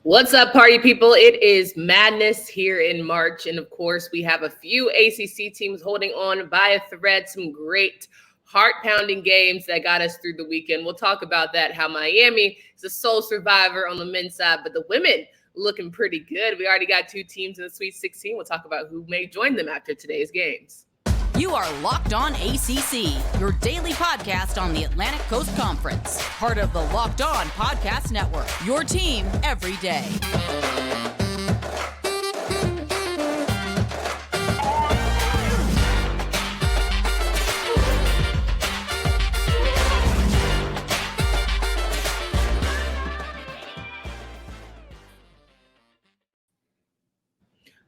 What's up, party people? It is madness here in March. And of course, we have a few ACC teams holding on by a thread, some great heart-pounding games that got us through the weekend. We'll talk about that, how Miami is a sole survivor on the men's side, but the women looking pretty good. We already got two teams in the Sweet 16. We'll talk about who may join them after today's games. You are Locked On ACC, your daily podcast on the Atlantic Coast Conference. Part of the Locked On Podcast Network, your team every day.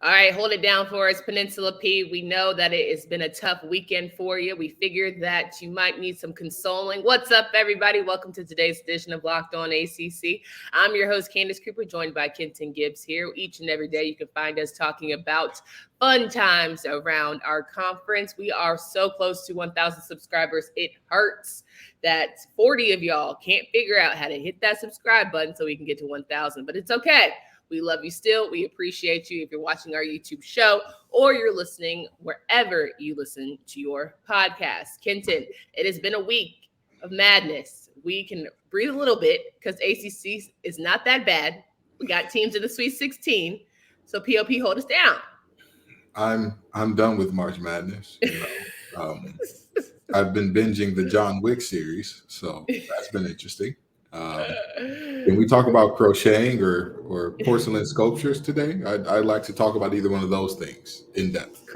All right, hold it down for us, Peninsula P. We know that it has been a tough weekend for you. We figured that you might need some consoling. What's up, everybody? Welcome to today's edition of Locked On ACC. I'm your host, Candace Cooper, joined by Kenton Gibbs here. Each and every day you can find us talking about fun times around our conference. We are so close to 1,000 subscribers. It hurts that 40 of y'all can't figure out how to hit that subscribe button so we can get to 1,000, but it's okay. We love you still. We appreciate you if you're watching our YouTube show or you're listening wherever you listen to your podcast. Kenton, it has been a week of madness. We can breathe a little bit because ACC is not that bad. We got teams in the Sweet 16, so POP hold us down. I'm done with March Madness. I've been binging the John Wick series, so that's been interesting. Can we talk about crocheting or porcelain sculptures today? I'd like to talk about either one of those things in depth.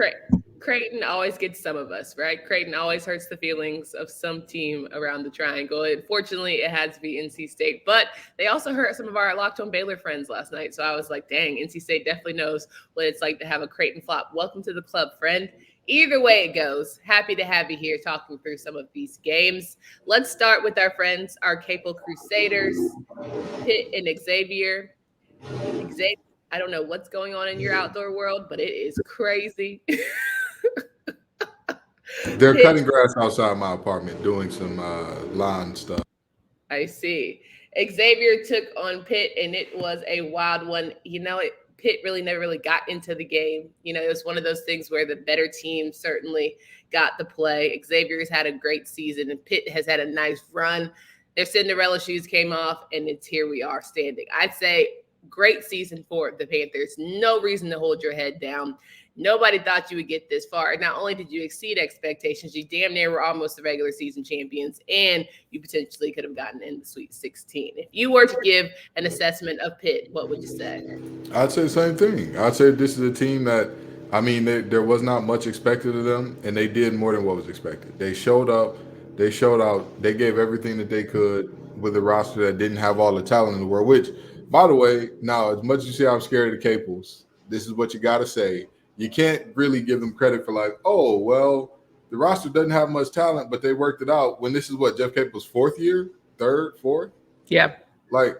Creighton always gets some of us, right? Creighton always hurts the feelings of some team around the triangle. Fortunately, it had to be NC State, but they also hurt some of our Locked On Baylor friends last night. So I was like, dang, NC State definitely knows what it's like to have a Creighton flop. Welcome to the club, friend. Either way it goes, happy to have you here talking through some of these games. Let's start with our friends, our Capel Crusaders, Pitt and Xavier. Xavier, I don't know what's going on in your outdoor world, but it is crazy. They're cutting grass outside my apartment, doing some lawn stuff. I see. Xavier took on Pitt, and it was a wild one. Pitt never really got into the game. It was one of those things where the better team certainly got the play. Xavier's had a great season, and Pitt has had a nice run. Their Cinderella shoes came off, and it's here we are standing. I'd say great season for the Panthers. No reason to hold your head down. Nobody thought you would get this far. Not only did you exceed expectations, you damn near were almost the regular season champions, and you potentially could have gotten in the Sweet 16. If you were to give an assessment of Pitt, what would you say? I'd say the same thing. I'd say this is a team that, there was not much expected of them, and they did more than what was expected. They showed up. They showed out. They gave everything that they could with a roster that didn't have all the talent in the world, which, by the way, now, as much as you say I'm scared of the Capels, this is what you got to say. You can't really give them credit for the roster doesn't have much talent, but they worked it out when this is what, Jeff Capel's fourth year, fourth? Yeah.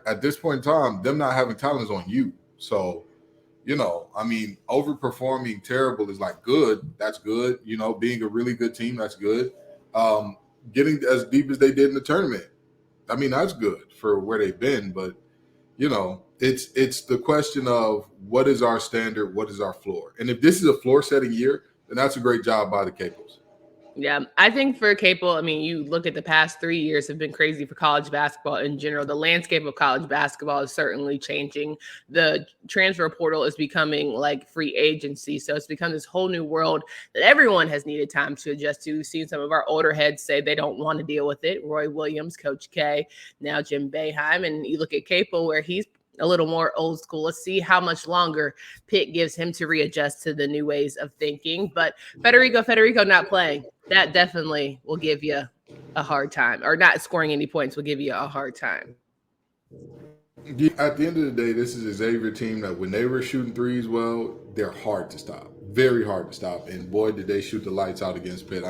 At this point in time, them not having talent is on you. So, overperforming terrible is good. That's good. Being a really good team, that's good. Getting as deep as they did in the tournament, that's good for where they've been. But, it's the question of what is our standard, what is our floor? And if this is a floor-setting year, then that's a great job by the Capels. Yeah, I think for Capel, you look at the past 3 years have been crazy for college basketball in general. The landscape of college basketball is certainly changing. The transfer portal is becoming like free agency. So it's become this whole new world that everyone has needed time to adjust to. We've seen some of our older heads say they don't want to deal with it. Roy Williams, Coach K, now Jim Boeheim. And you look at Capel where he's a little more old school. Let's see how much longer Pitt gives him to readjust to the new ways of thinking. But Federico not playing, that definitely will give you a hard time, or not scoring any points will give you a hard time. At the end of the day, this is a Xavier team that when they were shooting threes, they're hard to stop, very hard to stop. And boy, did they shoot the lights out against Pitt.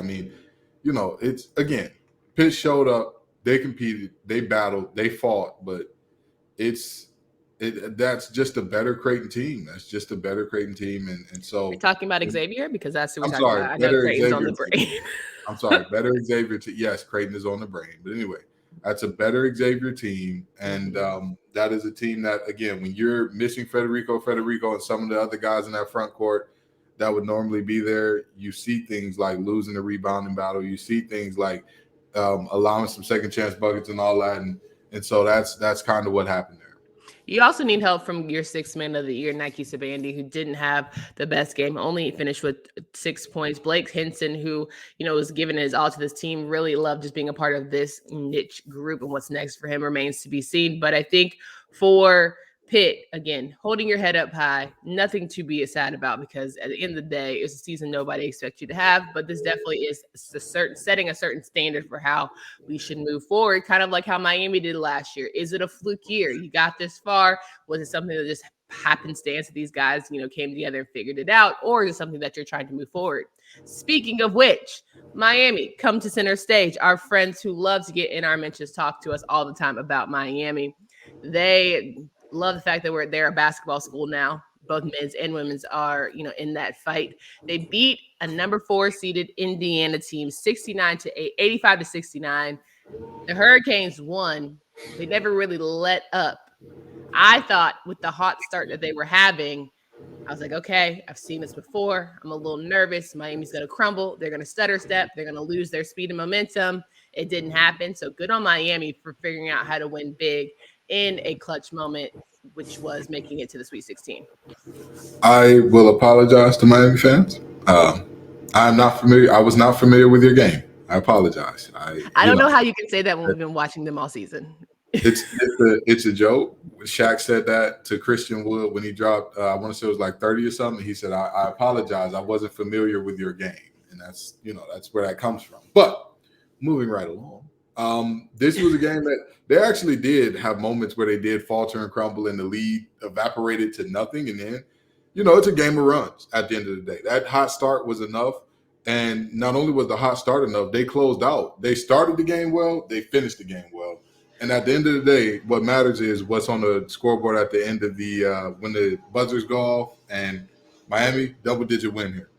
It's, again, Pitt showed up, they competed, they battled, they fought, but that's just a better Creighton team. That's just a better Creighton team. And so you're talking about Xavier because that's who we're talking about. I know Creighton's on the brain. I'm sorry, better Xavier. Yes, Creighton is on the brain. But anyway, That's a better Xavier team, and that is a team that, again, when you're missing Federico, and some of the other guys in that front court that would normally be there, you see things like losing the rebounding battle. You see things like allowing some second chance buckets and all that, and so that's kind of what happened there. You also need help from your sixth man of the year, Nike Sabandi, who didn't have the best game, only finished with 6 points. Blake Henson, who, was giving his all to this team, really loved just being a part of this niche group, and what's next for him remains to be seen. But I think for Pitt, again, holding your head up high, nothing to be sad about, because at the end of the day, it's a season nobody expects you to have. But this definitely is setting a certain standard for how we should move forward, kind of like how Miami did last year. Is it a fluke year? You got this far. Was it something that just happenstance that these guys, came together and figured it out? Or is it something that you're trying to move forward? Speaking of which, Miami, come to center stage. Our friends who love to get in our mentions talk to us all the time about Miami. They love the fact that they're a basketball school now. Both men's and women's are, in that fight. They beat a number 4 seeded Indiana team 85 to 69. The Hurricanes won. They never really let up. I thought with the hot start that they were having, I was like, okay, I've seen this before. I'm a little nervous. Miami's going to crumble. They're going to stutter step. They're going to lose their speed and momentum. It didn't happen. So good on Miami for figuring out how to win big in a clutch moment, which was making it to the Sweet 16. I will apologize to Miami fans. I'm not familiar. I was not familiar with your game. I apologize. I don't know how you can say that when we've been watching them all season. It's a joke. Shaq said that to Christian Wood when he dropped, I want to say it was like 30 or something. He said, I apologize. I wasn't familiar with your game. And that's where that comes from. But moving right along. This was a game that they actually did have moments where they did falter and crumble, and the lead evaporated to nothing. And then, it's a game of runs at the end of the day. That hot start was enough. And not only was the hot start enough, they closed out. They started the game well. They finished the game well. And at the end of the day, what matters is what's on the scoreboard at the end of when the buzzers go off. And Miami, double-digit win here.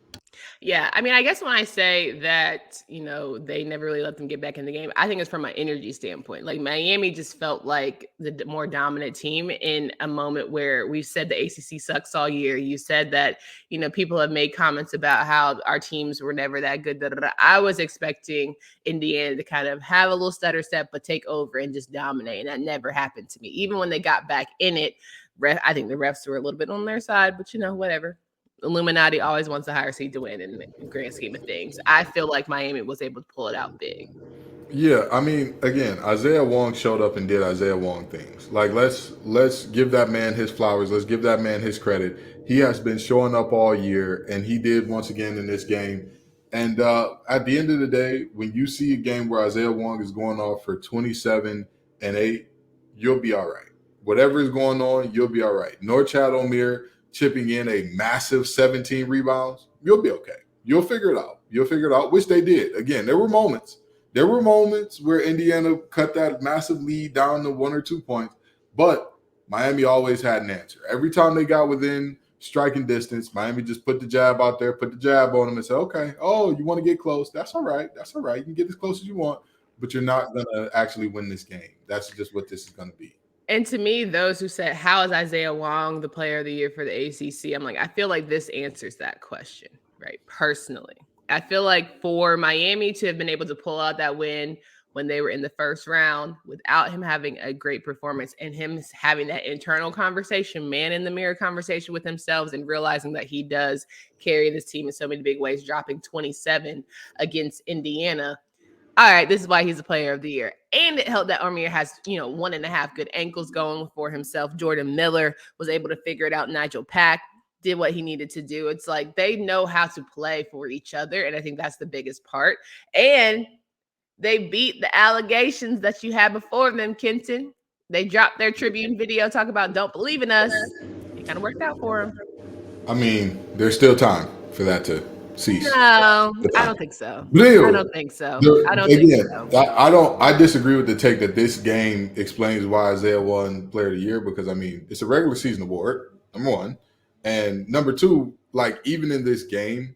Yeah, I mean, I guess when I say that, they never really let them get back in the game, I think it's from an energy standpoint. Like, Miami just felt like the more dominant team in a moment where we've said the ACC sucks all year. You said that, people have made comments about how our teams were never that good. I was expecting Indiana to kind of have a little stutter step, but take over and just dominate. And that never happened to me. Even when they got back in it, I think the refs were a little bit on their side, but, whatever. Illuminati always wants the higher seed to win in the grand scheme of things. I feel like Miami was able to pull it out big. Yeah, I mean, again, Isaiah Wong showed up and did Isaiah Wong things. Like, let's give that man his flowers. Let's give that man his credit. He has been showing up all year, and he did once again in this game. And at the end of the day, when you see a game where Isaiah Wong is going off for 27 and 8, you'll be all right. Whatever is going on, you'll be all right. Norchad Omier chipping in a massive 17 rebounds, you'll be okay. You'll figure it out, which they did. Again, there were moments where Indiana cut that massive lead down to 1 or 2 points, but Miami always had an answer. Every time they got within striking distance, Miami just put the jab out there, put the jab on them and said, okay, oh, you want to get close? That's all right. You can get as close as you want, but you're not going to actually win this game. That's just what this is going to be. And to me, those who said, how is Isaiah Wong the player of the year for the ACC? I'm like, I feel like this answers that question, right? Personally, I feel like for Miami to have been able to pull out that win when they were in the first round without him having a great performance and him having that internal conversation, man in the mirror conversation with himself, and realizing that he does carry this team in so many big ways, dropping 27 against Indiana. All right, this is why he's the player of the year. And it helped that Omier has, 1.5 good ankles going for himself. Jordan Miller was able to figure it out. Nigel Pack did what he needed to do. It's like they know how to play for each other. And I think that's the biggest part. And they beat the allegations that you had before them, Kenton. They dropped their Tribune video talking about don't believe in us. It kind of worked out for them. I mean, there's still time for that to cease. No, I don't think so. I don't think so. I disagree with the take that this game explains why Isaiah won Player of the Year, because I mean it's a regular season award, number one, and number two, like even in this game,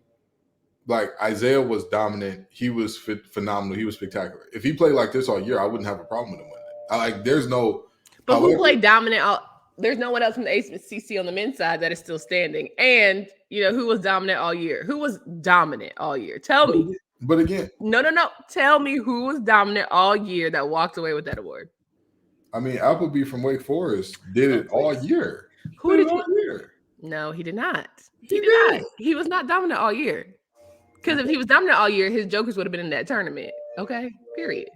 like Isaiah was dominant. He was phenomenal. He was spectacular. If he played like this all year, I wouldn't have a problem with him winning. There's no. But who played dominant? There's no one else from the ACC on the men's side that is still standing. And, who was dominant all year? Who was dominant all year? Tell me. But again. No. Tell me who was dominant all year that walked away with that award. I mean, Appleby from Wake Forest did it all year. Who did all year? No, he did not. He did not. He was not dominant all year. Because if he was dominant all year, his jokers would have been in that tournament. Okay, period.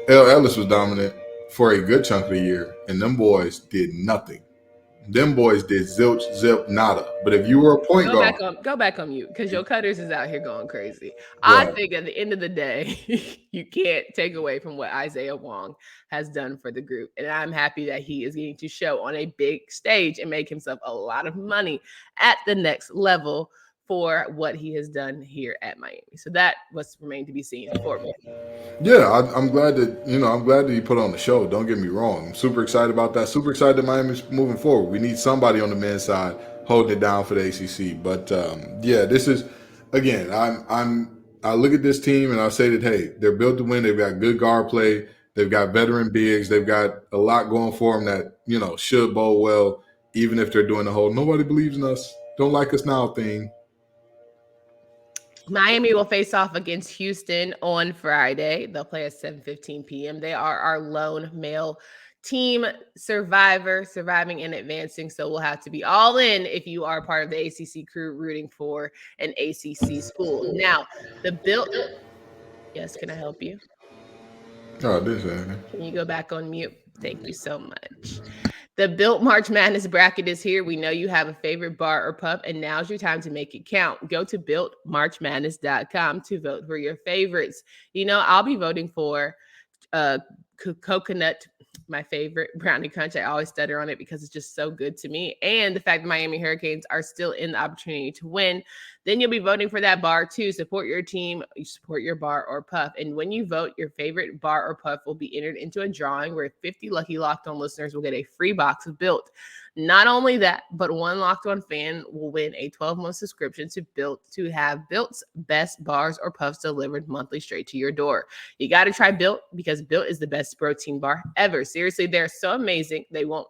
L. Ellis was dominant for a good chunk of the year, and them boys did nothing. Them boys did zilch, zip, nada. But if you were a point guard... Go back on mute, because your Cutters is out here going crazy. Right. I think at the end of the day, you can't take away from what Isaiah Wong has done for the group. And I'm happy that he is getting to show on a big stage and make himself a lot of money at the next level for what he has done here at Miami. So that was remained to be seen for me. Yeah, I'm glad that he put on the show. Don't get me wrong. I'm super excited about that. Super excited that Miami's moving forward. We need somebody on the men's side holding it down for the ACC. But this is, again, I look at this team and I say that, hey, they're built to win. They've got good guard play. They've got veteran bigs. They've got a lot going for them that, should bode well, even if they're doing the whole nobody believes in us, don't like us now thing. Miami will face off against Houston on Friday. They'll play at 7:15 p.m. They are our lone male team surviving and advancing. So we'll have to be all in if you are part of the ACC crew rooting for an ACC school. Now, yes, can I help you? Oh, this is. Can you go back on mute? Thank you so much. The Built March Madness bracket is here. We know you have a favorite bar or pub, and now's your time to make it count. Go to BuiltMarchMadness.com to vote for your favorites. I'll be voting for coconut, my favorite brownie crunch. I always stutter on it because it's just so good to me. And the fact that Miami Hurricanes are still in the opportunity to win. Then you'll be voting for that bar too. Support your team, you support your bar or puff. And when you vote, your favorite bar or puff will be entered into a drawing where 50 lucky Locked On listeners will get a free box of Built. Not only that, but one Locked On fan will win a 12-month subscription to Built to have Built's best bars or puffs delivered monthly straight to your door. You got to try Built because Built is the best protein bar ever. Seriously, they're so amazing. They won't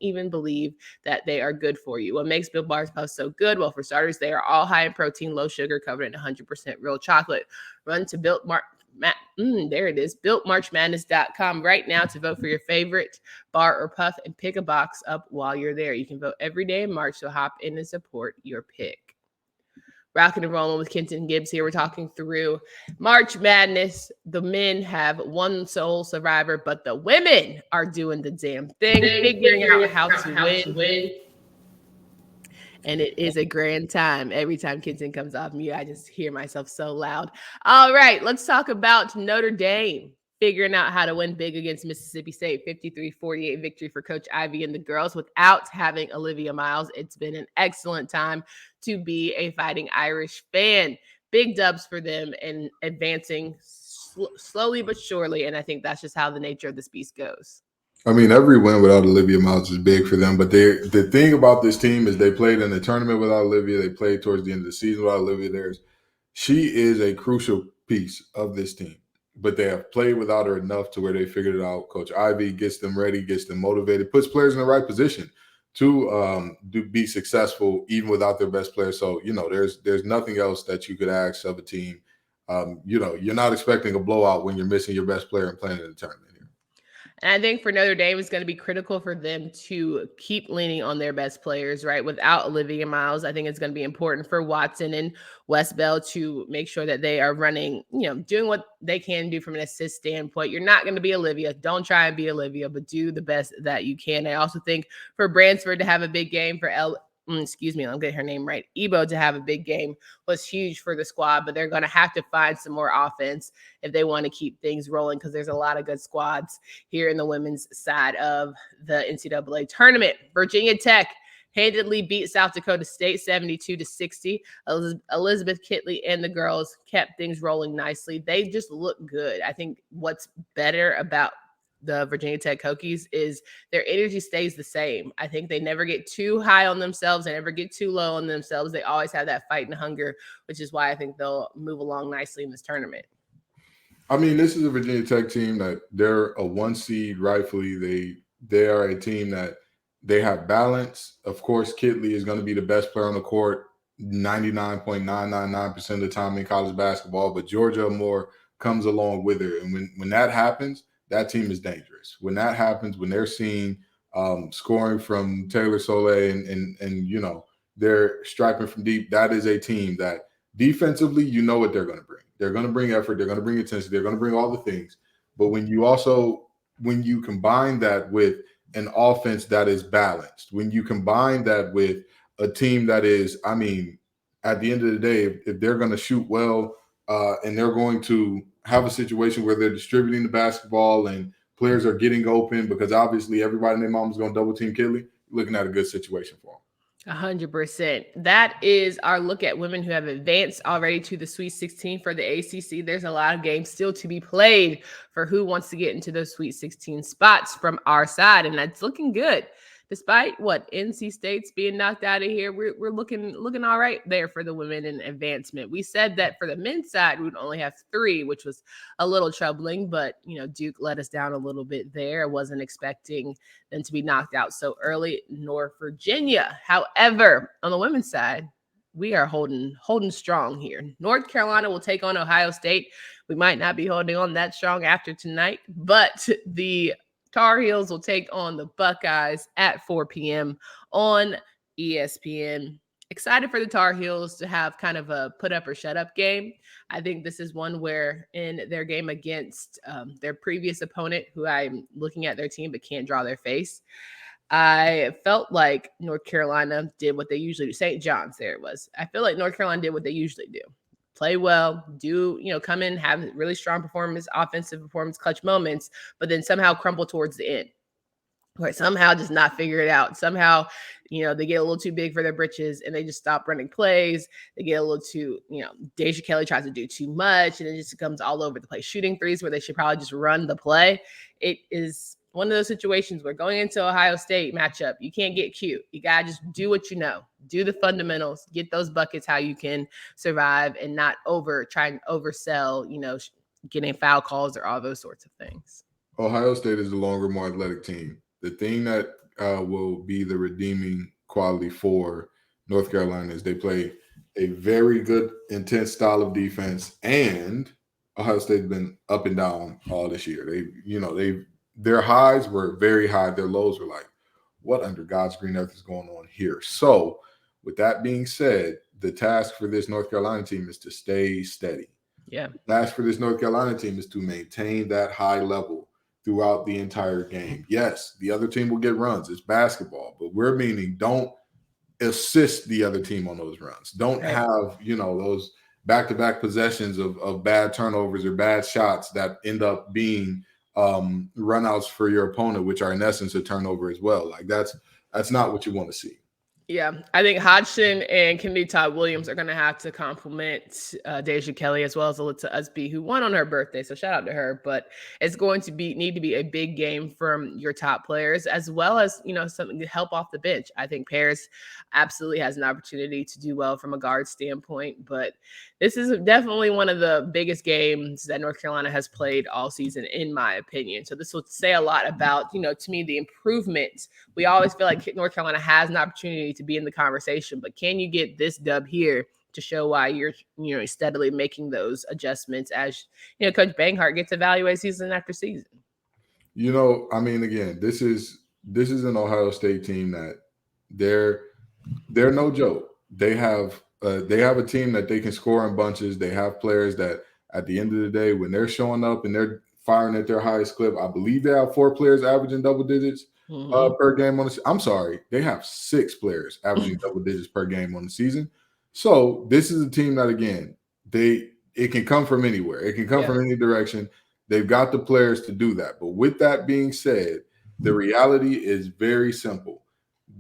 even believe that they are good for you. What makes Built bars puffs so good? Well, for starters, they are all high in protein, low sugar, covered in 100% real chocolate. Run to there it is, BuiltMarchMadness.com right now to vote for your favorite bar or puff and pick a box up while you're there. You can vote every day in March, so hop in and support your pick. Rocking and rolling with Kenton Gibbs here. We're talking through March Madness. The men have one sole survivor, but the women are doing the damn thing, figuring out how to win. And it is a grand time. Every time Kenton comes off mute, I just hear myself so loud. All right, let's talk about Notre Dame figuring out how to win big against Mississippi State. 53-48 victory for Coach Ivey and the girls without having Olivia Miles. It's been an excellent time to be a Fighting Irish fan. Big dubs for them and advancing slowly but surely. And I think that's just how the nature of this beast goes. I mean, every win without Olivia Miles is big for them. But the thing about this team is they played in the tournament without Olivia. They played towards the end of the season without Olivia. She is a crucial piece of this team. But they have played without her enough to where they figured it out. Coach Ivey gets them ready, gets them motivated, puts players in the right position to be successful even without their best player. So, there's nothing else that you could ask of a team. You're not expecting a blowout when you're missing your best player and playing in the tournament. And I think for Notre Dame, it's going to be critical for them to keep leaning on their best players, right? Without Olivia Miles, I think it's going to be important for Watson and West Bell to make sure that they are running, doing what they can do from an assist standpoint. You're not going to be Olivia. Don't try and be Olivia, but do the best that you can. I also think for Bransford to have a big game, for I'm getting her name right. Ebo to have a big game was huge for the squad, but they're going to have to find some more offense if they want to keep things rolling because there's a lot of good squads here in the women's side of the NCAA tournament. Virginia Tech handedly beat South Dakota State 72-60. Elizabeth Kitley and the girls kept things rolling nicely. They just look good. I think what's better about the Virginia Tech Hokies is their energy stays the same. I think they never get too high on themselves. They never get too low on themselves. They always have that fight and hunger, which is why I think they'll move along nicely in this tournament. I mean, this is a Virginia Tech team that they're a 1 seed rightfully. They are a team that they have balance. Of course, Kitley is going to be the best player on the court 99.999% of the time in college basketball, but Georgia Moore comes along with her. And when that happens, that team is dangerous. When that happens, when they're seeing scoring from Taylor Soleil and you know, they're striping from deep, that is a team that defensively, you know what they're going to bring. They're going to bring effort. They're going to bring intensity. They're going to bring all the things. But when you combine that with an offense that is balanced, when you combine that with a team that is, I mean, at the end of the day, if they're going to shoot well and they're going to have a situation where they're distributing the basketball and players are getting open, because obviously everybody and their mom is going to double team Kitley, looking at a good situation for them. 100%. That is our look at women who have advanced already to the Sweet 16 for the ACC. There's a lot of games still to be played for who wants to get into those Sweet 16 spots from our side, and that's looking good. Despite what NC State's being knocked out of here, we're looking all right there for the women in advancement. We said that for the men's side, we would only have 3, which was a little troubling, but you know, Duke let us down a little bit there. I wasn't expecting them to be knocked out so early, nor Virginia. However, on the women's side, we are holding strong here. North Carolina will take on Ohio State. We might not be holding on that strong after tonight, but the Tar Heels will take on the Buckeyes at 4 p.m. on ESPN. Excited for the Tar Heels to have kind of a put up or shut up game. I think this is one where in their game against their previous opponent, who I'm looking at their team but can't draw their face, I felt like North Carolina did what they usually do. St. John's, there it was. I feel like North Carolina did what they usually do. Play well, come in, have really strong performance, offensive performance, clutch moments, but then somehow crumble towards the end. Or somehow just not figure it out. Somehow, they get a little too big for their britches and they just stop running plays. They get a little too, Deja Kelly tries to do too much and it just comes all over the place. Shooting threes where they should probably just run the play. It is one of those situations where going into Ohio State matchup, you can't get cute. You got to just do what you know. Do the fundamentals. Get those buckets how you can survive and not try and oversell, getting foul calls or all those sorts of things. Ohio State is the longer, more athletic team. The thing that will be the redeeming quality for North Carolina is they play a very good, intense style of defense, and Ohio State's been up and down all this year. Their highs were very high. Their lows were like, what under God's green earth is going on here? So with that being said, the task for this North Carolina team is to stay steady. Yeah. The task for this North Carolina team is to maintain that high level throughout the entire game. Yes, the other team will get runs. It's basketball, but we're meaning don't assist the other team on those runs. Don't have, those back-to-back possessions of bad turnovers or bad shots that end up being runouts for your opponent, which are in essence a turnover as well. Like that's not what you want to see. Yeah, I think Hodgson and Kennedy Todd Williams are going to have to compliment Deja Kelly as well as Alyssa Usby, who won on her birthday. So shout out to her. But it's going to need to be a big game from your top players, as well as something to help off the bench. I think Paris absolutely has an opportunity to do well from a guard standpoint. But this is definitely one of the biggest games that North Carolina has played all season, in my opinion. So this will say a lot about to me the improvement. We always feel like North Carolina has an opportunity to be in the conversation, but can you get this dub here to show why you're steadily making those adjustments as Coach Banghart gets evaluated season after season? Again, this is an Ohio State team that they're no joke. They have a team that they can score in bunches. They have players that at the end of the day, when they're showing up and they're firing at their highest clip, I believe they have 4 players averaging double digits per game on the season. I'm sorry, they have 6 players averaging double digits per game on the season. So this is a team that, again, it can come from anywhere. It can come from any direction. They've got the players to do that. But with that being said, the reality is very simple.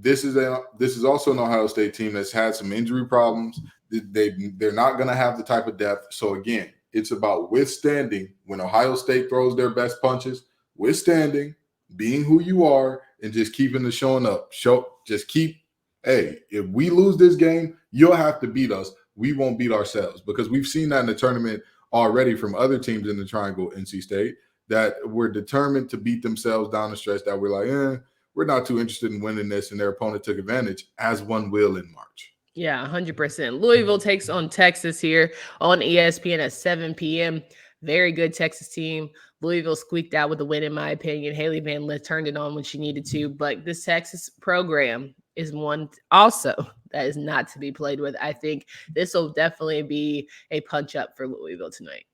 This is also an Ohio State team that's had some injury problems. They're not going to have the type of depth. So again, it's about withstanding when Ohio State throws their best punches. withstanding, being who you are, and just keeping the showing up. Hey, if we lose this game, you'll have to beat us. We won't beat ourselves, because we've seen that in the tournament already from other teams in the Triangle, NC State, that were determined to beat themselves down the stretch, that we're like, we're not too interested in winning this, and their opponent took advantage, as one will in March. Yeah, 100%. Louisville takes on Texas here on ESPN at 7 p.m. Very good Texas team. Louisville squeaked out with the win, in my opinion. Haley Van Lith turned it on when she needed to, but this Texas program is one also that is not to be played with. I think this will definitely be a punch up for Louisville tonight.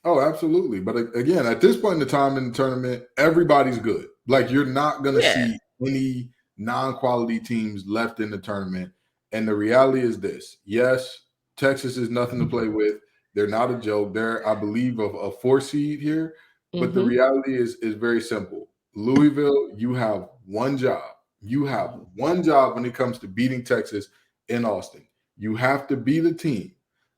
Oh, absolutely. But again, at this point in the time in the tournament, everybody's good. Like, you're not going to see any non-quality teams left in the tournament. And the reality is this. Yes, Texas is nothing to play with. They're not a joke. They're, I believe, a 4 seed here. But the reality is very simple. Louisville, you have one job. You have one job when it comes to beating Texas in Austin. You have to be the team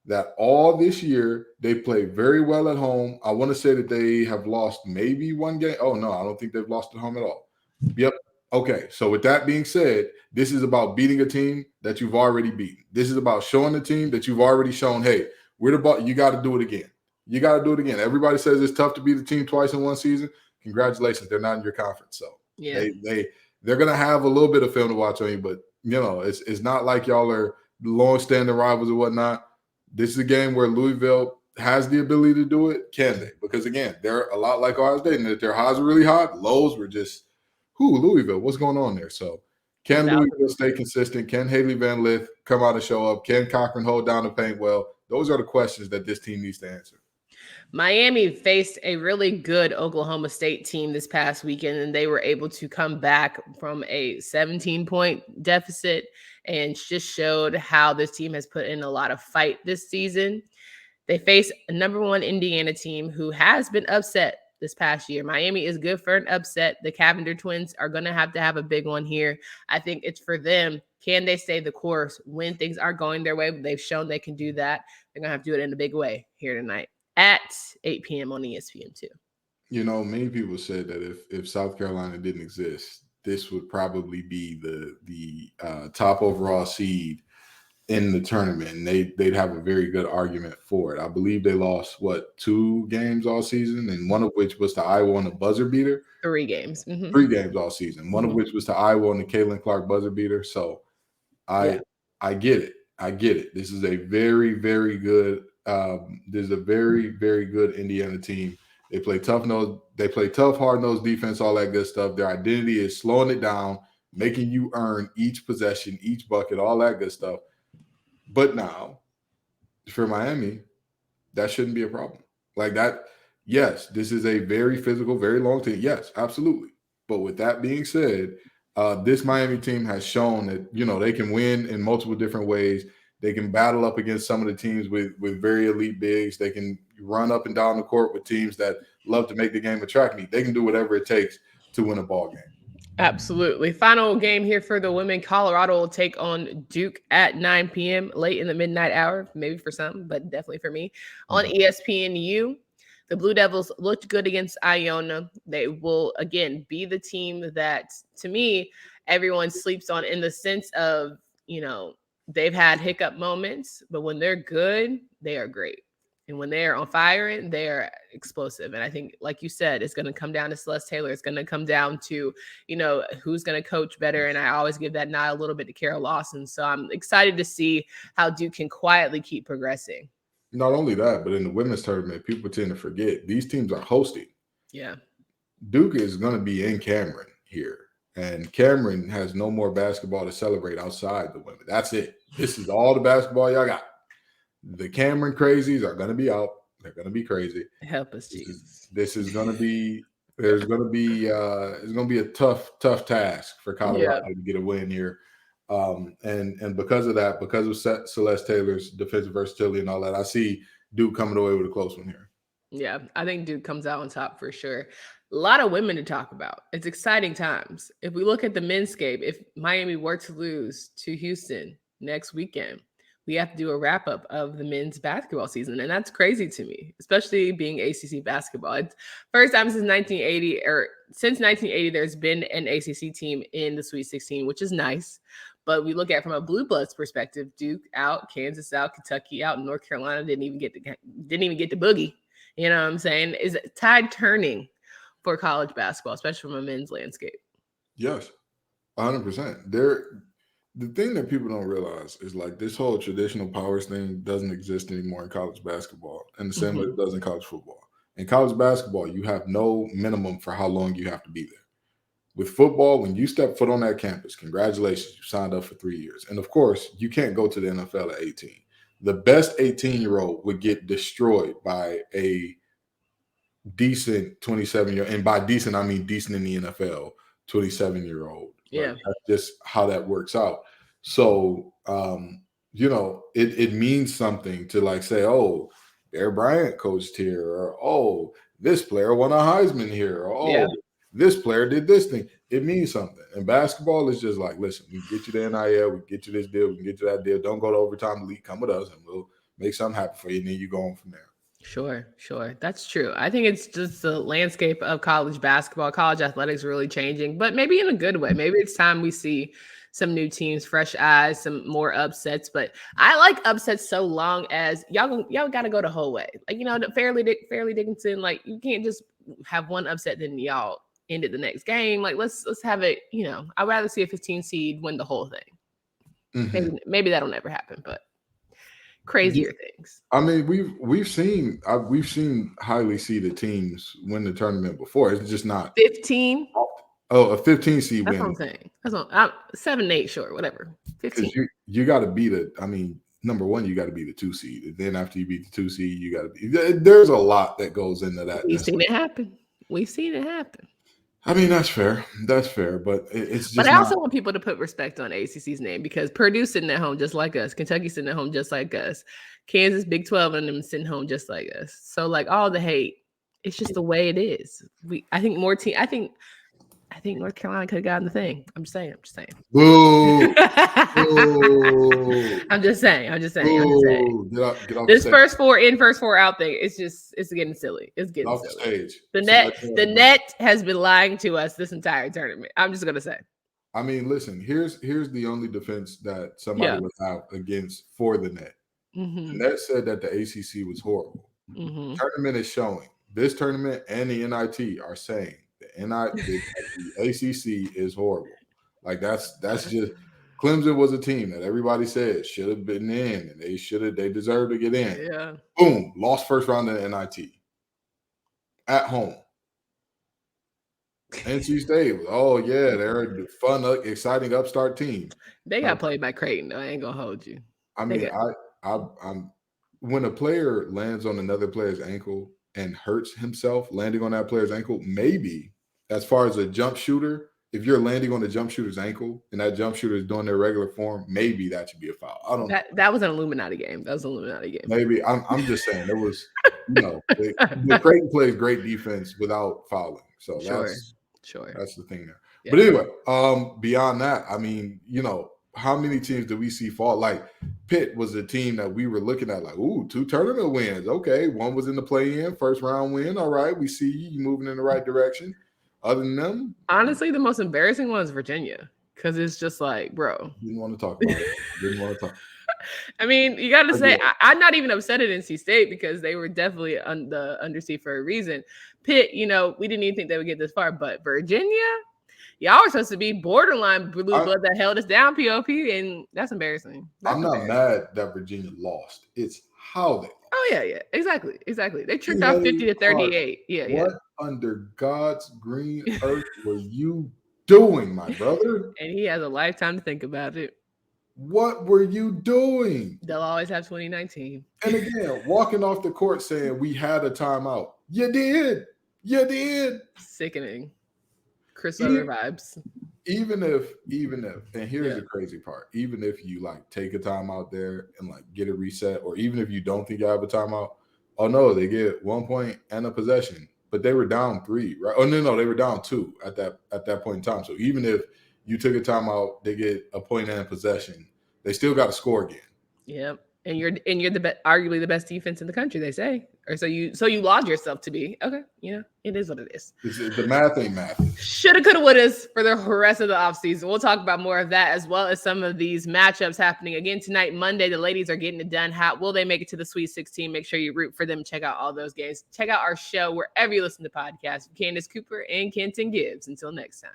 that all this year they play very well at home. I want to say that they have lost maybe one game. Oh, no, I don't think they've lost at home at all. Yep. Okay, so with that being said, this is about beating a team that you've already beaten. This is about showing the team that you've already shown, hey, we're the ball. You got to do it again. You got to do it again. Everybody says it's tough to beat a team twice in one season. Congratulations, they're not in your conference. So they're going to have a little bit of film to watch on you, but, it's not like y'all are long-standing rivals or whatnot. This is a game where Louisville has the ability to do it. Can they? Because, again, they're a lot like Ohio State, and if their highs were really hot, lows were just – Louisville, what's going on there? So can Louisville stay consistent? Can Haley Van Lith come out and show up? Can Cochran hold down the paint well? Those are the questions that this team needs to answer. Miami faced a really good Oklahoma State team this past weekend, and they were able to come back from a 17-point deficit and just showed how this team has put in a lot of fight this season. They face a number 1 Indiana team who has been upset this past year. Miami is good for an upset. The Cavender twins are going to have a big one here. I think it's for them. Can they stay the course when things aren't going their way? They've shown they can do that. They're going to have to do it in a big way here tonight at 8 p.m. on ESPN2. Many people said that if South Carolina didn't exist, this would probably be the top overall seed in the tournament, and they'd have a very good argument for it. I believe they lost 2 games all season, and one of which was to Iowa on a buzzer beater. 3 games. 3 games all season. One of which was to Iowa on the Caitlin Clark buzzer beater. So I get it. I get it. This is a very, very good. There's a very, very good Indiana team. They play tough, hard-nosed defense, all that good stuff. Their identity is slowing it down, making you earn each possession, each bucket, all that good stuff. But now, for Miami, that shouldn't be a problem. Like that, yes, this is a very physical, very long team. Yes, absolutely. But with that being said, this Miami team has shown that, they can win in multiple different ways. They can battle up against some of the teams with very elite bigs. They can run up and down the court with teams that love to make the game a track meet. They can do whatever it takes to win a ball game. Absolutely. Final game here for the women. Colorado will take on Duke at 9 p.m. late in the midnight hour, maybe for some, but definitely for me. On ESPNU, the Blue Devils looked good against Iona. They will, again, be the team that, to me, everyone sleeps on in the sense of, they've had hiccup moments, but when they're good, they are great. And when they're on fire, they're explosive. And I think, like you said, it's going to come down to Celeste Taylor. It's going to come down to, who's going to coach better. And I always give that nod a little bit to Carol Lawson. So I'm excited to see how Duke can quietly keep progressing. Not only that, but in the women's tournament, people tend to forget these teams are hosting. Yeah. Duke is going to be in Cameron here. And Cameron has no more basketball to celebrate outside the women. That's it. This is all the basketball y'all got. The Cameron crazies are going to be out. They're going to be crazy. Help us, Jesus. This is going to be. It's going to be a tough task for Colorado to get a win here. And because of that, because of Celeste Taylor's defensive versatility and all that, I see Duke coming away with a close one here. Yeah, I think Duke comes out on top for sure. A lot of women to talk about. It's exciting times. If we look at the men's scape, if Miami were to lose to Houston next weekend, we have to do a wrap up of the men's basketball season. And that's crazy to me, especially being ACC basketball. It's first time since 1980, or since 1980, there's been an ACC team in the Sweet 16, which is nice. But we look at it from a blue bloods perspective, Duke out, Kansas out, Kentucky out, North Carolina didn't even get the boogie. You know what I'm saying? Is tide turning for college basketball, especially from a men's landscape? Yes, 100%. The thing that people don't realize is like this whole traditional powers thing doesn't exist anymore in college basketball, and the same way it does in college football. In college basketball, you have no minimum for how long you have to be there. With football, when you step foot on that campus, congratulations, you signed up for 3 years. And of course, you can't go to the NFL at 18. The best 18-year-old would get destroyed by a decent 27-year-old, and by decent, I mean decent in the NFL, 27-year-old. Yeah. Like, that's just how that works out. So, it means something to like say, oh, Bear Bryant coached here, or oh, this player won a Heisman here, or oh, this player did this thing. It means something. And basketball is just like, listen, we can get you the NIL, we can get you this deal, we can get you that deal. Don't go to overtime league, come with us, and we'll make something happen for you, and then you go on from there. Sure. That's true. I think it's just the landscape of college basketball, college athletics really changing, but maybe in a good way. Maybe it's time we see some new teams, fresh eyes, some more upsets. But I like upsets so long as y'all got to go the whole way. Like, the Fairleigh Dickinson, like you can't just have one upset then y'all ended the next game. Like let's have it, I'd rather see a 15 seed win the whole thing. Mm-hmm. Maybe that'll never happen, but crazier things. I mean, we've seen highly seeded teams win the tournament before. It's just not 15. Oh, a 15 seed win. That's what I'm saying. That's what I'm 7, 8, sure, whatever. 15. You got to beat it. I mean, number one, you got to be the 2 seed. And then after you beat the 2 seed, you got to be. There's a lot that goes into that. We've seen it happen. I mean, that's fair. But it's just. But I also want people to put respect on ACC's name, because Purdue's sitting at home just like us. Kentucky's sitting at home just like us. Kansas, Big 12, and them sitting home just like us. So, like, all the hate, it's just the way it is. I think North Carolina could have gotten the thing. I'm just saying. Boo. I'm just saying. Get off this the first 4 in, first 4 out thing, it's getting silly. It's getting off silly. The stage. The net has been lying to us this entire tournament. I'm just gonna say. I mean, listen. Here's the only defense that somebody would have for the net. Mm-hmm. The net said that the ACC was horrible. Mm-hmm. The tournament is showing. This tournament and the NIT are saying the ACC is horrible. Like that's just. Clemson was a team that everybody said should have been in, and they deserved to get in. Yeah. Boom, lost first round in the NIT at home. NC State, they're a fun, exciting upstart team. They got played by Creighton, though. I ain't gonna hold you. I mean, I'm when a player lands on another player's ankle and hurts himself landing on that player's ankle, maybe as far as a jump shooter. If you're landing on the jump shooter's ankle and that jump shooter is doing their regular form, maybe that should be a foul. I don't know. That was an Illuminati game. Maybe I'm just saying there was, the Creighton plays great defense without fouling. So that's the thing there. Yeah. But anyway, beyond that, I mean, how many teams do we see fall? Like Pitt was a team that we were looking at like, 2 tournament wins. Okay, one was in the play-in, first round win. All right, we see you moving in the right direction. Other than them, honestly, the most embarrassing one is Virginia, because it's just like, bro. Didn't want to talk about it. I mean, you got to say, I'm not even upset at NC State, because they were definitely on the underseed for a reason. Pitt, we didn't even think they would get this far, but Virginia, y'all were supposed to be borderline blue blood that held us down, POP, and that's embarrassing. I'm not mad that Virginia lost. It's how they lost. Oh, yeah. Exactly. They tricked off 50-38. Yeah. What under God's green earth were you doing, my brother? And he has a lifetime to think about it. What were you doing? They'll always have 2019. And again, walking off the court saying we had a timeout. You did. Sickening. Chris Webber vibes. Even if, and here's the crazy part, even if you like take a timeout there and like get a reset, or even if you don't think you have a timeout, oh no, they get 1 point and a possession, but they were down 3, right? Oh no, they were down 2 at that point in time. So even if you took a timeout, they get a point and a possession, they still got to score again. Yep. And you're arguably the best defense in the country, they say. Or so you laud yourself to be. Okay, it is what it is. The math ain't math. Shoulda, coulda, wouldas for the rest of the offseason. We'll talk about more of that as well as some of these matchups happening again tonight, Monday. The ladies are getting it done. How will they make it to the Sweet 16? Make sure you root for them. Check out all those games. Check out our show wherever you listen to podcasts. Candace Cooper and Kenton Gibbs. Until next time.